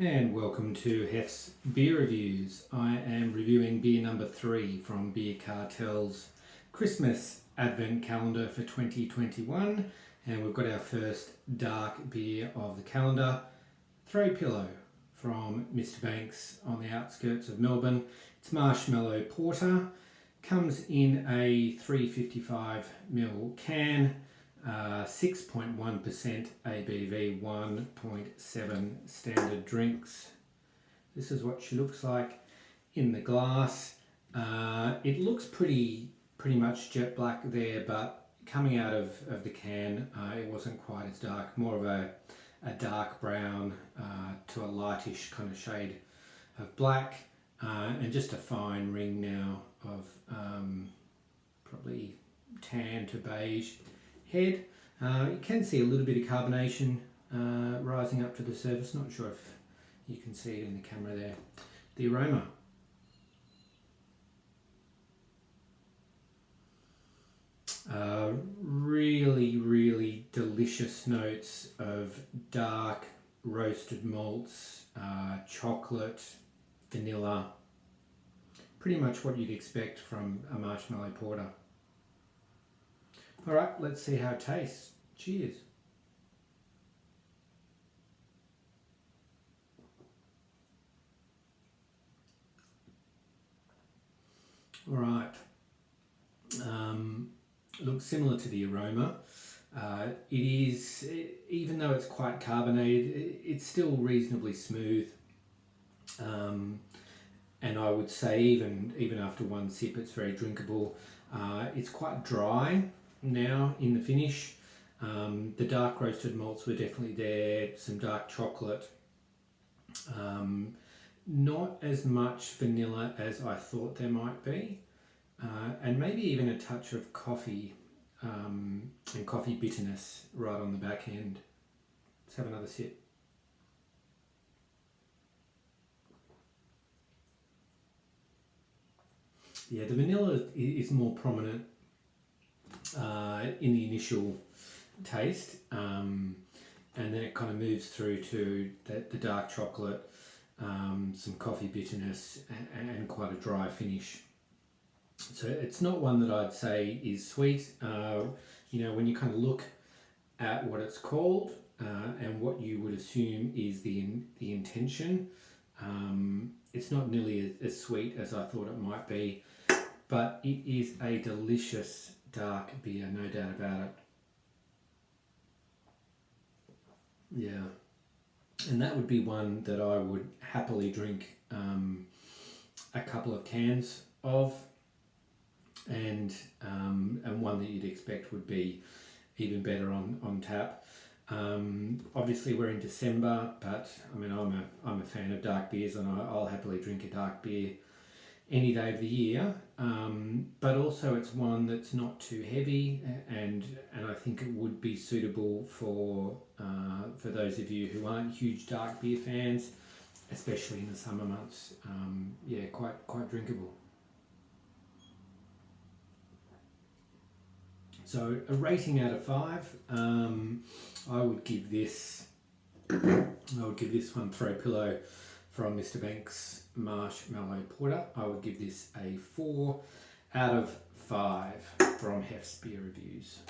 And welcome to Hef's Beer Reviews. I am reviewing beer number 3 from Beer Cartel's Christmas Advent Calendar for 2021. And we've got our first dark beer of the calendar, Throw Pillow from Mr. Banks on the outskirts of Melbourne. It's Marshmallow Porter, comes in a 355ml can. 6.1% ABV, 1.7 standard drinks. This is what she looks like in the glass. It looks pretty much jet black there, but coming out of the can, it wasn't quite as dark. More of a dark brown to a lightish kind of shade of black, and just a fine ring now of probably tan to beige head. You can see a little bit of carbonation rising up to the surface. Not sure if you can see it in the camera there. The aroma. Really delicious notes of dark roasted malts, chocolate, vanilla. Pretty much what you'd expect from a marshmallow porter. All right, let's see how it tastes. Cheers. All right. Looks similar to the aroma. It is, even though it's quite carbonated, it's still reasonably smooth. And I would say even after one sip, it's very drinkable. It's quite dry now in the finish. The dark roasted malts were definitely there, some dark chocolate, not as much vanilla as I thought there might be, and maybe even a touch of coffee and coffee bitterness right on the back end. Let's have another sip. Yeah, the vanilla is more prominent in the initial taste, and then it kind of moves through to the dark chocolate, some coffee bitterness, and quite a dry finish. So it's not one that I'd say is sweet. When you kind of look at what it's called and what you would assume is the intention, it's not nearly as sweet as I thought it might be, but it is a delicious dark beer, no doubt about it. Yeah, and that would be one that I would happily drink a couple of cans of, and one that you'd expect would be even better on tap. Obviously we're in December, but I mean I'm a fan of dark beers, and I'll happily drink a dark beer any day of the year, but also it's one that's not too heavy, and I think it would be suitable for those of you who aren't huge dark beer fans, especially in the summer months. Yeah, quite drinkable. So a rating out of 5, I would give this one Throw Pillow from Mr. Banks Marshmallow Porter. I would give this a 4 out of 5 from Hef's Beer Reviews.